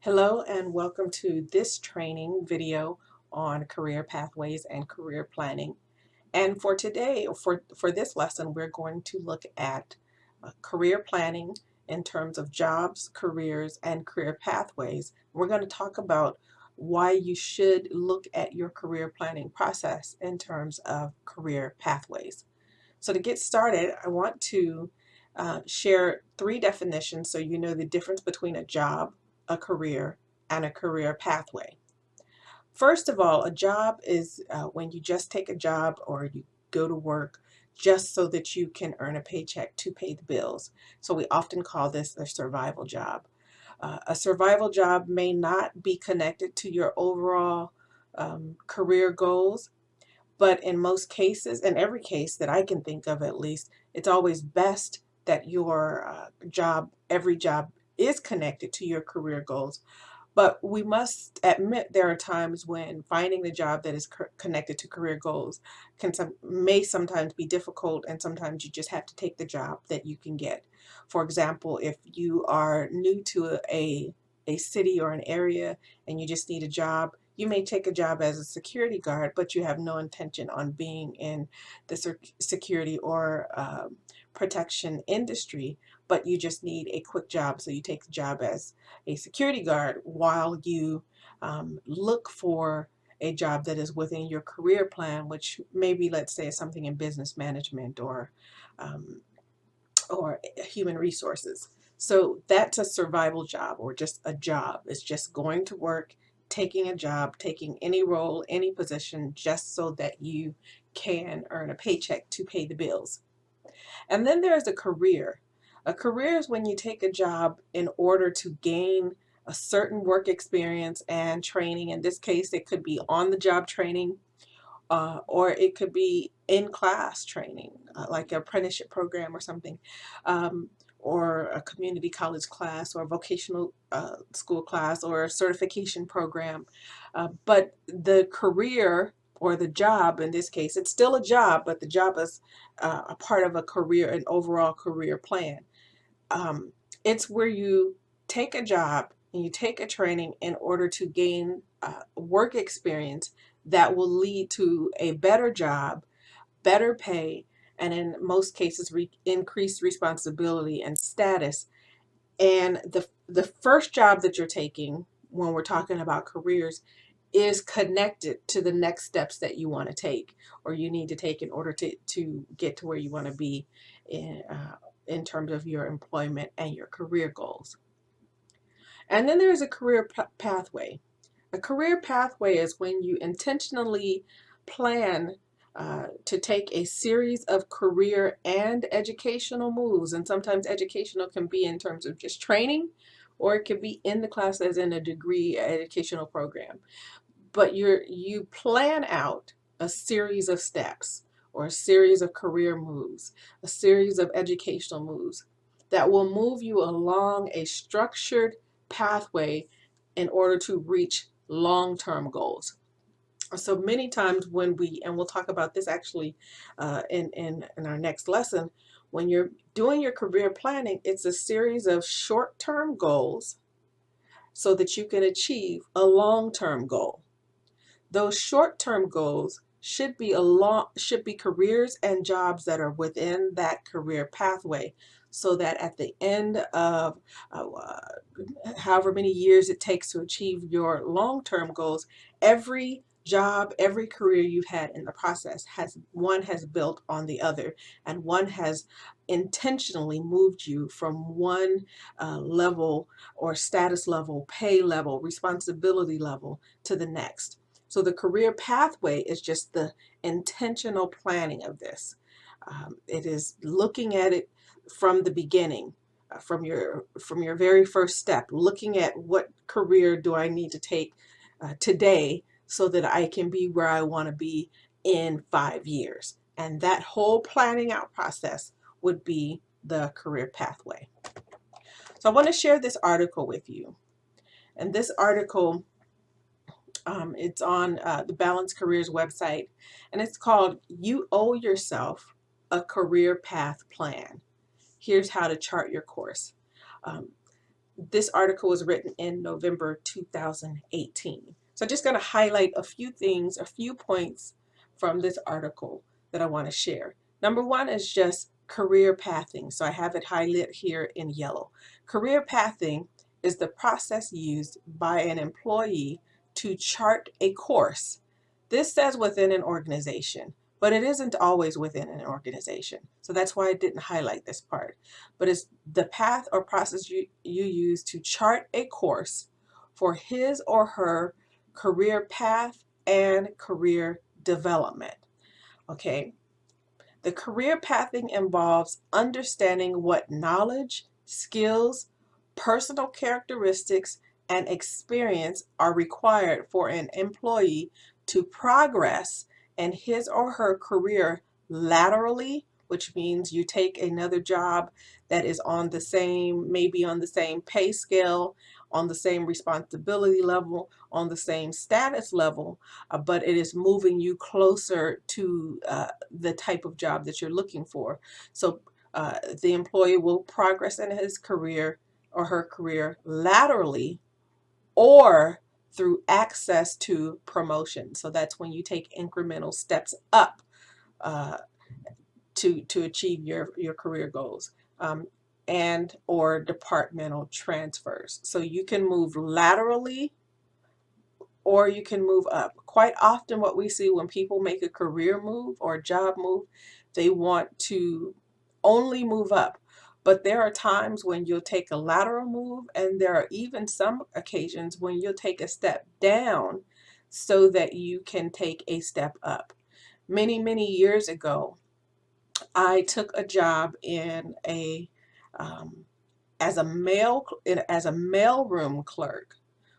Hello and welcome to this training video on career pathways and career planning. And for today, for this lesson, we're going to look at career planning in terms of jobs, careers, and career pathways. We're going to talk about why you should look at your career planning process in terms of career pathways. So to get started, I want to share three definitions so you know the difference between a job, a career, and a career pathway. First of all, a job is when you just take a job or you go to work just so that you can earn a paycheck to pay the bills. So we often call this a survival job. A survival job may not be connected to your overall career goals, but in most cases, in every case that I can think of at least, it's always best that your every job is connected to your career goals. But we must admit there are times when finding the job that is connected to career goals may sometimes be difficult, and sometimes you just have to take the job that you can get. For example, if you are new to a city or an area and you just need a job, you may take a job as a security guard, but you have no intention on being in the security or protection industry, but you just need a quick job. So you take the job as a security guard while you look for a job that is within your career plan, which maybe, let's say, is something in business management um, or human resources. So that's a survival job or just a job. It's just going to work, taking a job, taking any role, any position, just so that you can earn a paycheck to pay the bills. And then there's a career. A career is when you take a job in order to gain a certain work experience and training. In this case, it could be on the job training, or it could be in class training, like an apprenticeship program or something, or a community college class, or a vocational school class, or a certification program. But the career or the job, in this case, it's still a job, but the job is a part of a career, an overall career plan. Um, it's where you take a job and you take a training in order to gain work experience that will lead to a better job, better pay, and in most cases, increased responsibility and status. And the first job that you're taking when we're talking about careers is connected to the next steps that you want to take or you need to take in order to get to where you want to be in terms of your employment and your career goals. And then there's a career pathway. A career pathway is when you intentionally plan to take a series of career and educational moves. And sometimes educational can be in terms of just training, or it could be in the class as in a degree educational program. But you plan out a series of steps or a series of career moves, a series of educational moves that will move you along a structured pathway in order to reach long-term goals. So many times when and we'll talk about this actually in our next lesson, when you're doing your career planning, it's a series of short-term goals so that you can achieve a long-term goal. Those short-term goals should be careers and jobs that are within that career pathway, so that at the end of however many years it takes to achieve your long-term goals, every job, every career you've had in the process has built on the other, and one has intentionally moved you from one level or status level, pay level, responsibility level to the next. So the career pathway is just the intentional planning of this. It is looking at it from the beginning, from your very first step, looking at what career do I need to take today so that I can be where I want to be in 5 years. And that whole planning out process would be the career pathway. So I want to share this article with you. And this article, it's on the Balanced Careers website, and it's called "You Owe Yourself a Career Path Plan. Here's how to chart your course." Um, This article was written in November 2018. So I'm just going to highlight a few things, a few points from this article that I want to share. Number one is just career pathing. So I have it highlighted here in yellow. Career pathing is the process used by an employee to chart a course. This says within an organization, but it isn't always within an organization. So that's why I didn't highlight this part. But it's the path or process you use to chart a course for his or her career path and career development. Okay. The career pathing involves understanding what knowledge, skills, personal characteristics, and experience are required for an employee to progress in his or her career laterally, which means you take another job that is on the same, maybe on the same pay scale, on the same responsibility level, on the same status level, but it is moving you closer to the type of job that you're looking for. So the employee will progress in his career or her career laterally or through access to promotion. So that's when you take incremental steps up to achieve your career goals. And or departmental transfers. So you can move laterally or you can move up. Quite often what we see when people make a career move or a job move, they want to only move up. But there are times when you'll take a lateral move, and there are even some occasions when you'll take a step down so that you can take a step up. Many, many years ago, I took a job in a as a mailroom clerk,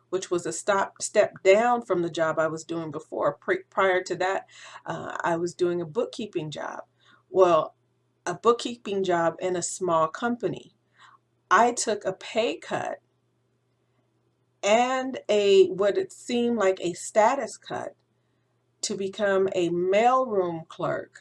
which was a step down from the job I was doing before. Prior to that, I was doing a bookkeeping job. Well, a bookkeeping job in a small company. I took a pay cut and what it seemed like a status cut to become a mailroom clerk,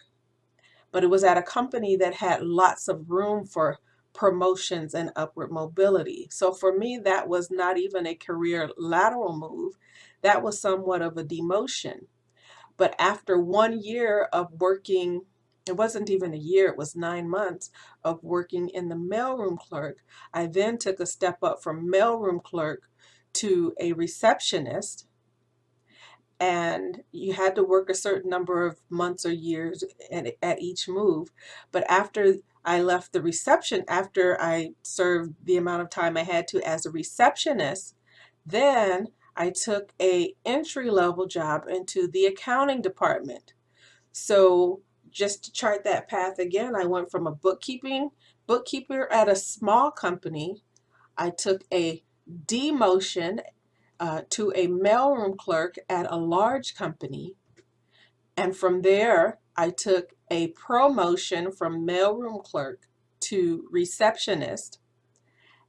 but it was at a company that had lots of room for promotions and upward mobility. So for me, that was not even a career lateral move. That was somewhat of a demotion. But after 1 year of working, it wasn't even a year, it was 9 months of working in the mailroom clerk, I then took a step up from mailroom clerk to a receptionist. And you had to work a certain number of months or years at each move. But after I left the reception, after I served the amount of time I had to as a receptionist, then I took a entry-level job into the accounting department. So just to chart that path again, I went from a bookkeeper at a small company. I took a demotion to a mailroom clerk at a large company. And from there, I took a promotion from mailroom clerk to receptionist.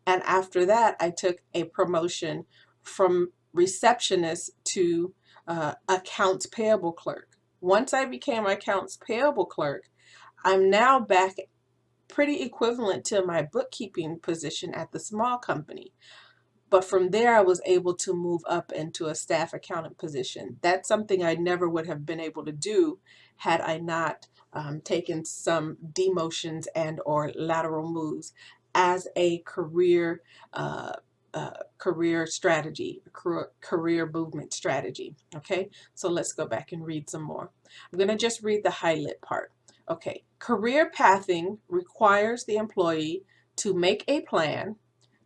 And after that, I took a promotion from receptionist to accounts payable clerk. Once I became accounts payable clerk, I'm now back pretty equivalent to my bookkeeping position at the small company. But from there, I was able to move up into a staff accountant position. That's something I never would have been able to do had I not taken some demotions and or lateral moves as a career strategy, career movement strategy. Okay, so let's go back and read some more. I'm going to just read the highlight part. Okay, career pathing requires the employee to make a plan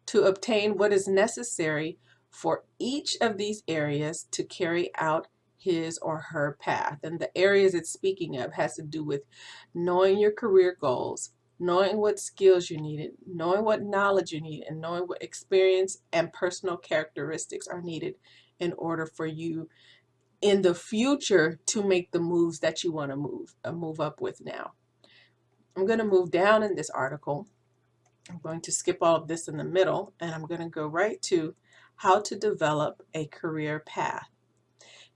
to obtain what is necessary for each of these areas to carry out his or her path. And the areas it's speaking of has to do with knowing your career goals, knowing what skills you needed, knowing what knowledge you need, and knowing what experience and personal characteristics are needed in order for you in the future to make the moves that you want to move up with now. I'm going to move down in this article. I'm going to skip all of this in the middle, and I'm going to go right to how to develop a career path.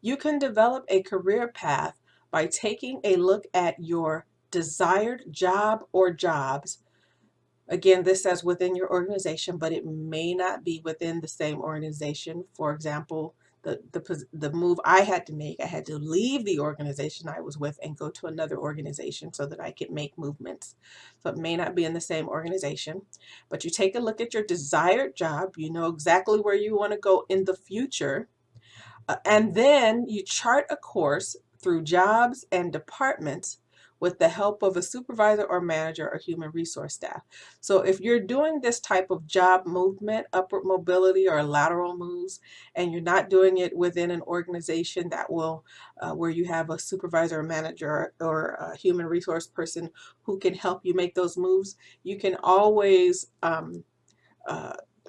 You can develop a career path by taking a look at your desired job or jobs Again, this says within your organization, but it may not be within the same organization. For example, the move I had to make, I had to leave the organization I was with and go to another organization so that I could make movements. So it may not be in the same organization, but you take a look at your desired job, you know exactly where you want to go in the future, and then you chart a course through jobs and departments with the help of a supervisor or manager or human resource staff. So if you're doing this type of job movement, upward mobility or lateral moves, and you're not doing it within an organization that will, where you have a supervisor or manager or a human resource person who can help you make those moves, you can always uh,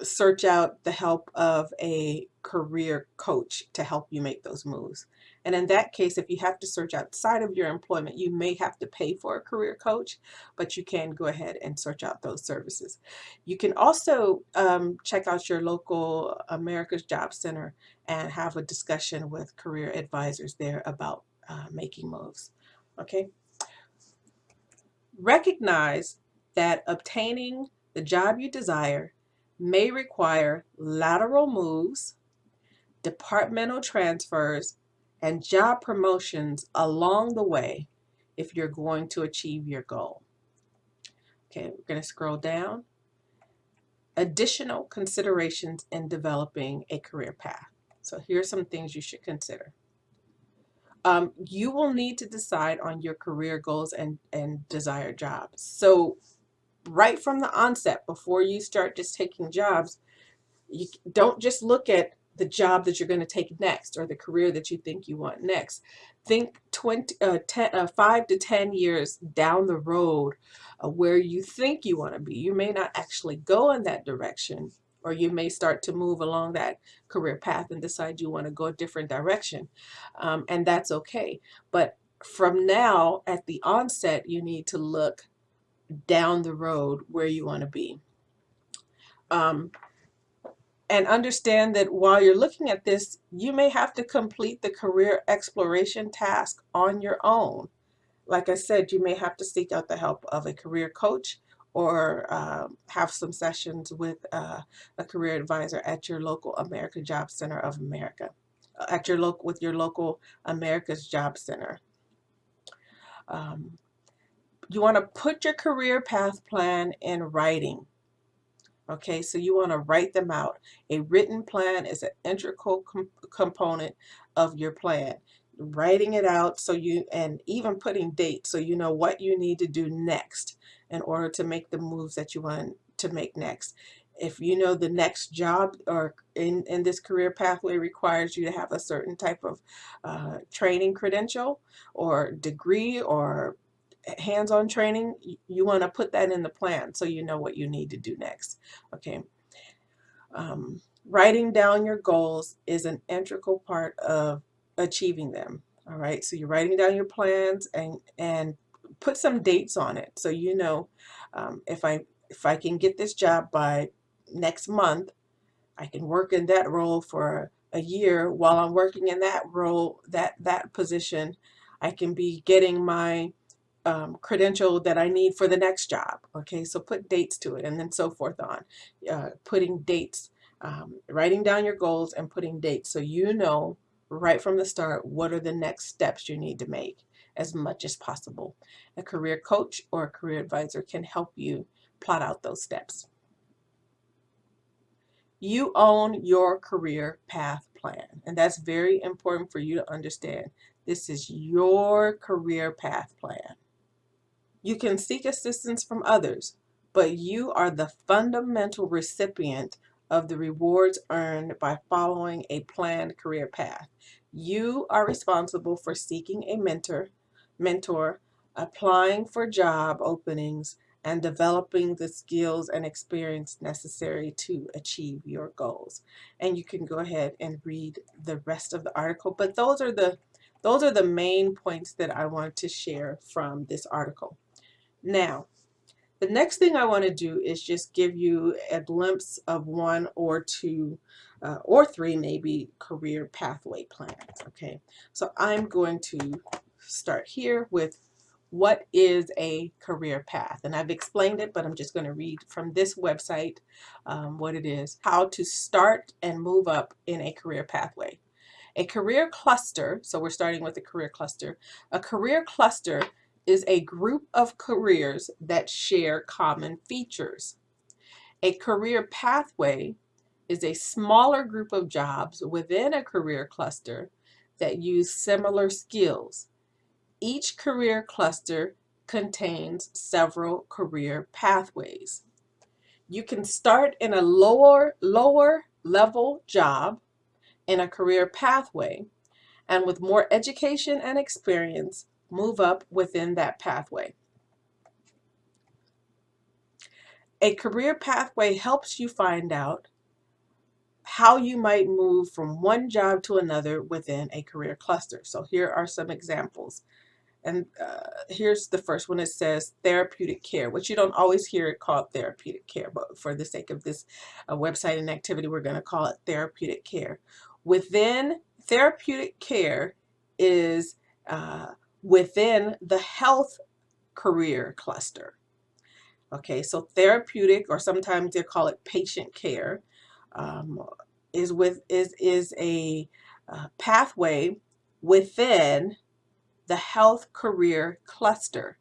search out the help of a career coach to help you make those moves. And in that case, if you have to search outside of your employment, you may have to pay for a career coach, but you can go ahead and search out those services. You can also check out your local America's Job Center and have a discussion with career advisors there about making moves. Okay. Recognize that obtaining the job you desire may require lateral moves, departmental transfers, and job promotions along the way if you're going to achieve your goal. Okay, we're going to scroll down. Additional considerations in developing a career path. So here's some things you should consider. You will need to decide on your career goals and desired jobs. So right from the onset, before you start just taking jobs, you don't just look at the job that you're going to take next or the career that you think you want next. Think 5 to 10 years down the road where you think you want to be. You may not actually go in that direction, or you may start to move along that career path and decide you want to go a different direction. And that's okay. But from now, at the onset, you need to look down the road where you want to be. And understand that while you're looking at this, you may have to complete the career exploration task on your own. Like I said, you may have to seek out the help of a career coach or have some sessions with a career advisor at your local America Job Center of America, at your local, with your local America's Job Center. You want to put your career path plan in writing. Okay, so you want to write them out. A written plan is an integral component of your plan. Writing it out so you, and even putting dates so you know what you need to do next in order to make the moves that you want to make next. If you know the next job or in this career pathway requires you to have a certain type of training credential or degree or hands-on training, you want to put that in the plan so you know what you need to do next. Okay. Writing down your goals is an integral part of achieving them. All right, so you're writing down your plans and put some dates on it so you know, if I can get this job by next month, I can work in that role for a year. While I'm working in that role, that position, I can be getting my credential that I need for the next job. Okay, so put dates to it and then so forth on. Putting dates, writing down your goals and putting dates so you know right from the start what are the next steps you need to make as much as possible. A career coach or a career advisor can help you plot out those steps. You own your career path plan, and that's very important for you to understand. This is your career path plan. You can seek assistance from others, but you are the fundamental recipient of the rewards earned by following a planned career path. You are responsible for seeking a mentor, applying for job openings, and developing the skills and experience necessary to achieve your goals. And you can go ahead and read the rest of the article, but those are the main points that I want to share from this article. Now, the next thing I want to do is just give you a glimpse of one or two or three maybe career pathway plans. Okay, so I'm going to start here with what is a career path? And I've explained it, but I'm just going to read from this website what it is. How to start and move up in a career pathway. A career cluster, so we're starting with a career cluster. A career cluster is a group of careers that share common features. A career pathway is a smaller group of jobs within a career cluster that use similar skills. Each career cluster contains several career pathways. You can start in a lower level job in a career pathway, and with more education and experience, move up within that pathway. A career pathway helps you find out how you might move from one job to another within a career cluster. So here are some examples. And here's the first one. It says therapeutic care, which you don't always hear it called therapeutic care, but for the sake of this website and activity, we're going to call it therapeutic care. Within therapeutic care is within the health career cluster. Okay, so therapeutic, or sometimes they call it patient care, is a pathway within the health career cluster.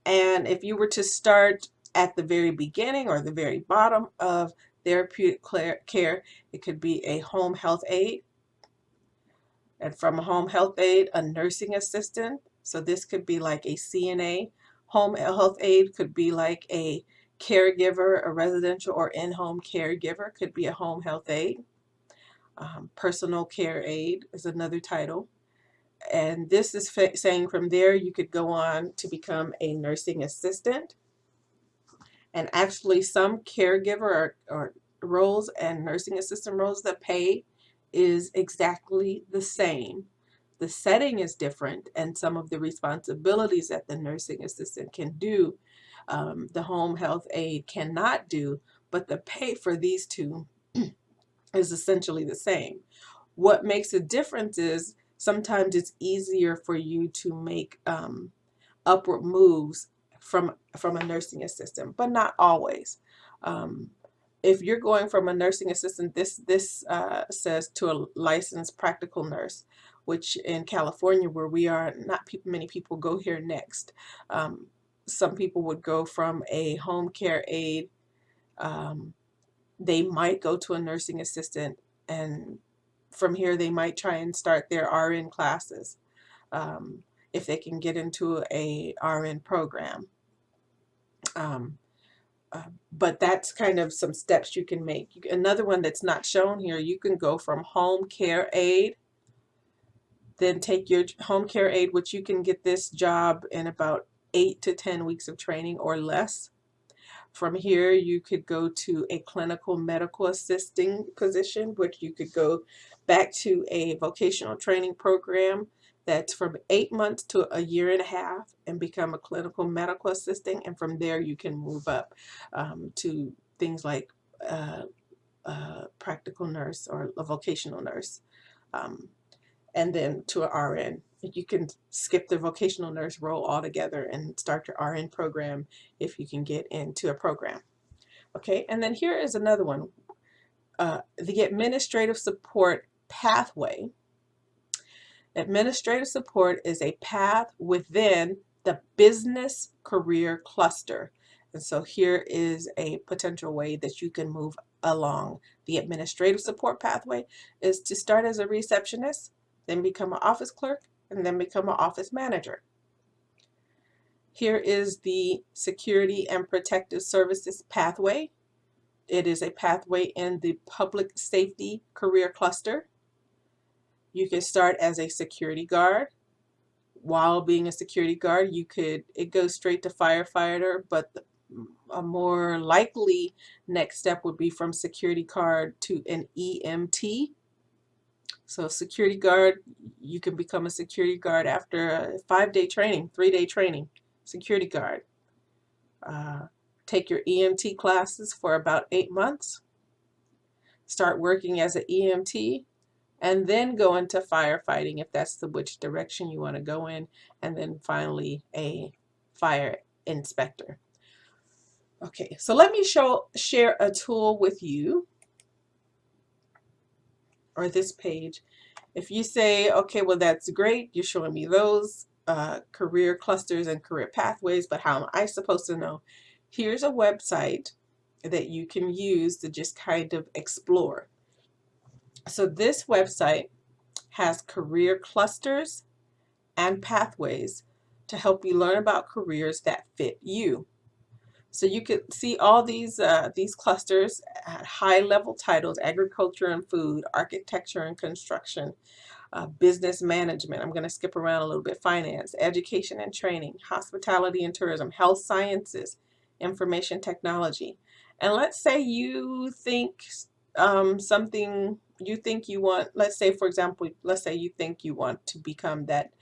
And if you were to start at the very beginning or the very bottom of therapeutic care, it could be a home health aide, and from a home health aide, a nursing assistant. So this could be like a CNA. Home health aide could be like a caregiver, a residential or in-home caregiver could be a home health aide. Personal care aide is another title. And this is saying from there you could go on to become a nursing assistant. And actually some caregiver or roles and nursing assistant roles, the pay is exactly the same. The setting is different, and some of the responsibilities that the nursing assistant can do, the home health aide cannot do, but the pay for these two is essentially the same. What makes a difference is sometimes it's easier for you to make upward moves from a nursing assistant, but not always. If you're going from a nursing assistant, this says to a licensed practical nurse, which in California, where we are, not many people go here next. Some people would go from a home care aide. They might go to a nursing assistant, and from here they might try and start their RN classes if they can get into a RN program. But that's kind of some steps you can make. Another one that's not shown here, you can go from home care aide, then take your home care aide, which you can get this job in about 8 to 10 weeks of training or less. From here, you could go to a clinical medical assisting position, which you could go back to a vocational training program that's from 8 months to a year and a half and become a clinical medical assistant. And from there, you can move up to things like practical nurse or a vocational nurse, and then to an RN. You can skip the vocational nurse role altogether and start your RN program if you can get into a program. Okay, and then here is another one, the administrative support pathway. Administrative support is a path within the business career cluster. And so here is a potential way that you can move along. The administrative support pathway is to start as a receptionist, then become an office clerk, and then become an office manager. Here is the security and protective services pathway. It is a pathway in the public safety career cluster. You can start as a security guard. While being a security guard, it goes straight to firefighter, but a more likely next step would be from security guard to an EMT. So security guard, you can become a security guard after a 5-day training, 3-day training, security guard. Take your EMT classes for about 8 months. Start working as an EMT, and then go into firefighting if that's which direction you want to go in, and then finally a fire inspector. Okay, so let me share a tool with you, or this page. If you say, okay, well, that's great, you're showing me those career clusters and career pathways, but how am I supposed to know? Here's a website that you can use to just kind of explore. So this website has career clusters and pathways to help you learn about careers that fit you. So you could see all these clusters at high-level titles: agriculture and food, architecture and construction, business management. I'm going to skip around a little bit. Finance, education and training, hospitality and tourism, health sciences, information technology. And let's say you think something you think you want. Let's say, for example, let's say you think you want to become that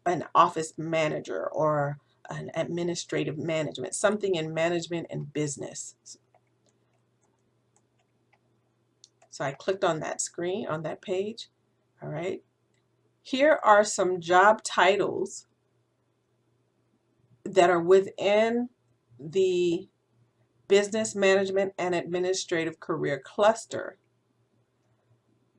an office manager or an administrative management, something in management and business. So I clicked on that screen, on that page. All right. Here are some job titles that are within the business management and administrative career cluster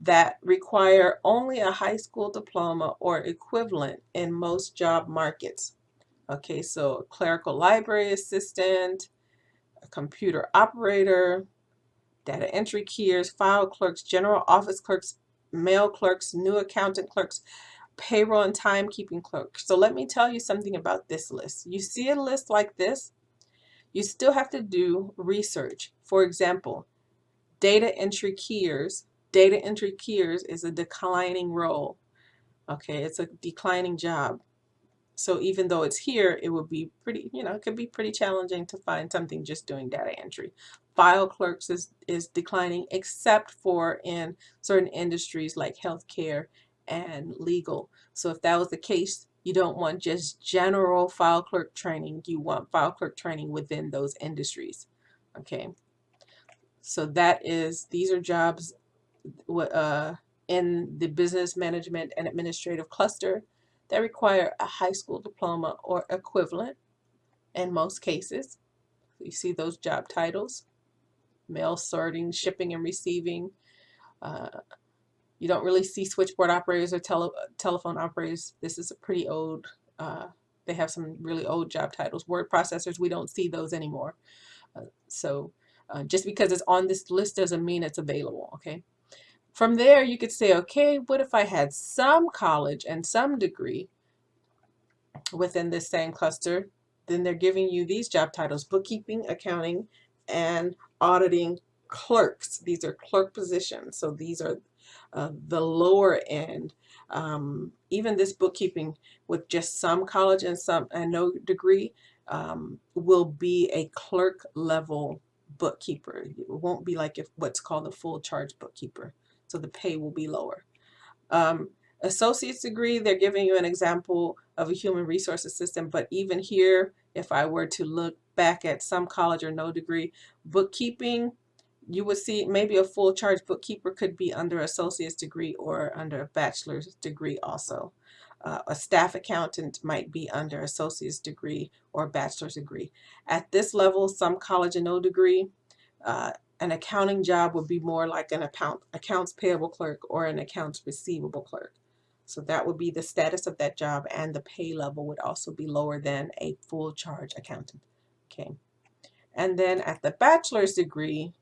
that require only a high school diploma or equivalent in most job markets. Okay, so clerical library assistant, a computer operator, data entry keyers, file clerks, general office clerks, mail clerks, new accountant clerks, payroll and timekeeping clerks. So let me tell you something about this list. You see a list like this, you still have to do research. For example, data entry keyers. Data entry keyers is a declining role. Okay, it's a declining job. So even though it's here, it would be pretty, it could be pretty challenging to find something just doing data entry. File clerks is declining, except for in certain industries like healthcare and legal. So if that was the case, you don't want just general file clerk training. You want file clerk training within those industries. Okay. So these are jobs in the business management and administrative cluster that require a high school diploma or equivalent in most cases. You see those job titles: mail sorting, shipping and receiving. You don't really see switchboard operators or telephone operators. This is a pretty old, they have some really old job titles. Word processors, we don't see those anymore. So just because it's on this list doesn't mean it's available, okay? From there, you could say, okay, what if I had some college and some degree within this same cluster? Then they're giving you these job titles: bookkeeping, accounting, and auditing clerks. These are clerk positions. So these are the lower end. Even this bookkeeping with just some college and no degree will be a clerk level bookkeeper. It won't be like what's called a full charge bookkeeper. So the pay will be lower. Associate's degree, they're giving you an example of a human resource assistant, but even here, if I were to look back at some college or no degree, bookkeeping, you would see maybe a full charge bookkeeper could be under associate's degree or under a bachelor's degree also. A staff accountant might be under associate's degree or bachelor's degree. At this level, some college and no degree, an accounting job would be more like an accounts payable clerk or an accounts receivable clerk. So that would be the status of that job, and the pay level would also be lower than a full charge accountant. Okay. And then at the bachelor's degree,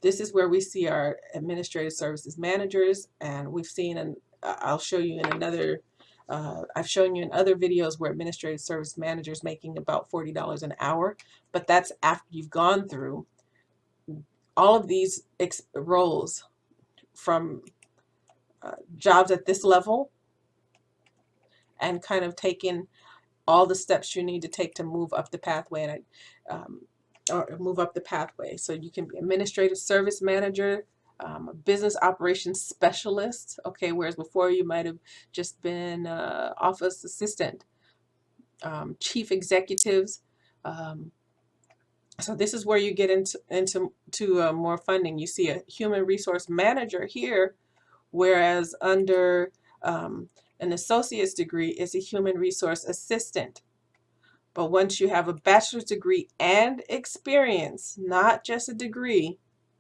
this is where we see our administrative services managers, and we've seen, and I'll show you in another, I've shown you in other videos where administrative service managers making about $40 an hour, but that's after you've gone through all of these roles from jobs at this level and kind of taking all the steps you need to take to move up the pathway or move up the pathway. So you can be administrative service manager, business operations specialist, okay, whereas before you might have just been office assistant, chief executives, So this is where you get into more funding. You see a human resource manager here, whereas under an associate's degree is a human resource assistant. But once you have a bachelor's degree and experience, not just a degree,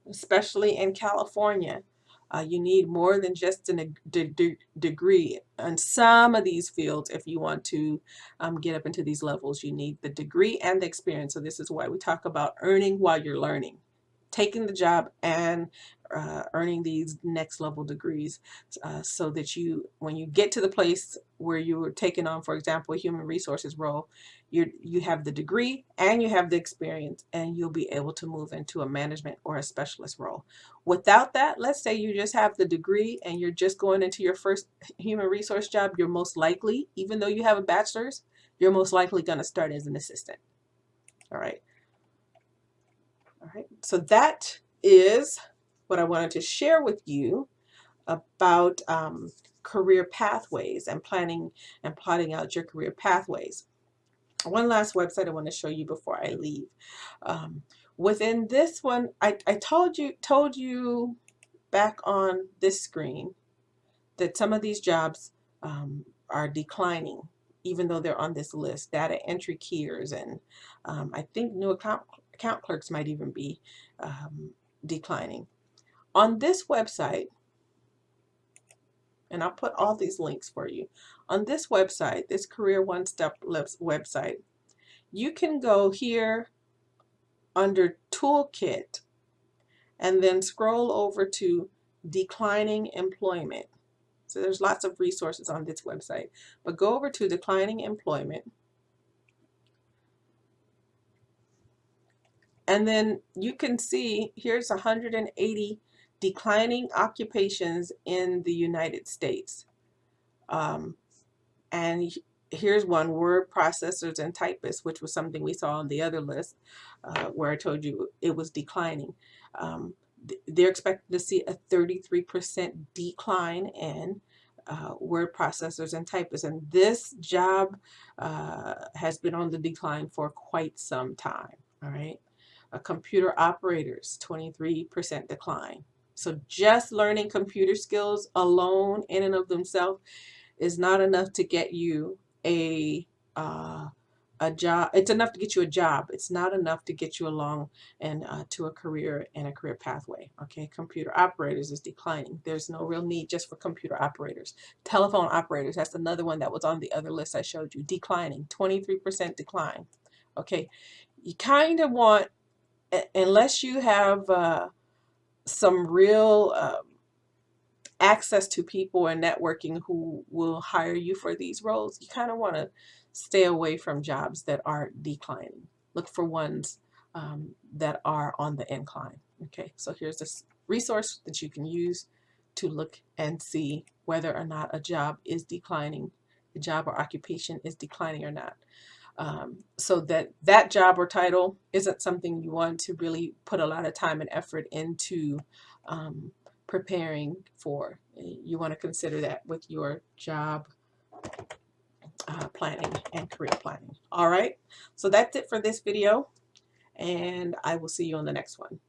especially in California, you need more than just a degree. In some of these fields, if you want to get up into these levels, you need the degree and the experience. So this is why we talk about earning while you're learning, taking the job and earning these next level degrees, so that when you get to the place where you are taking on, for example, a human resources role, you have the degree and you have the experience, and you'll be able to move into a management or a specialist role. Without that, let's say you just have the degree and you're just going into your first human resource job, you're most likely, even though you have a bachelor's, you're most likely going to start as an assistant. All right. All right. So that is what I wanted to share with you about career pathways and planning and plotting out your career pathways. One last website I want to show you before I leave. Within this one, I told you back on this screen that some of these jobs are declining, even though they're on this list. Data entry keyers and I think new account clerks might even be declining. On this website, and I'll put all these links for you. On this website, this Career One Step website, you can go here under Toolkit and then scroll over to Declining Employment. So there's lots of resources on this website, but go over to Declining Employment, and then you can see here's 180 declining occupations in the United States. And here's one, word processors and typists, which was something we saw on the other list where I told you it was declining. They're expected to see a 33% decline in word processors and typists. And this job has been on the decline for quite some time, all right? Computer operators, 23% decline. So just learning computer skills alone in and of themselves is not enough to get you a job. It's enough to get you a job. It's not enough to get you along and to a career and a career pathway. Okay, computer operators is declining. There's no real need just for computer operators. Telephone operators, that's another one that was on the other list I showed you, declining, 23% decline. Okay, you kind of want, unless you have some real access to people and networking who will hire you for these roles, you kind of want to stay away from jobs that are declining. Look for ones that are on the incline. Okay, so here's this resource that you can use to look and see whether or not a job is declining, a job or occupation is declining or not. So that job or title isn't something you want to really put a lot of time and effort into preparing for. You want to consider that with your job planning and career planning. All right, so that's it for this video, and I will see you on the next one.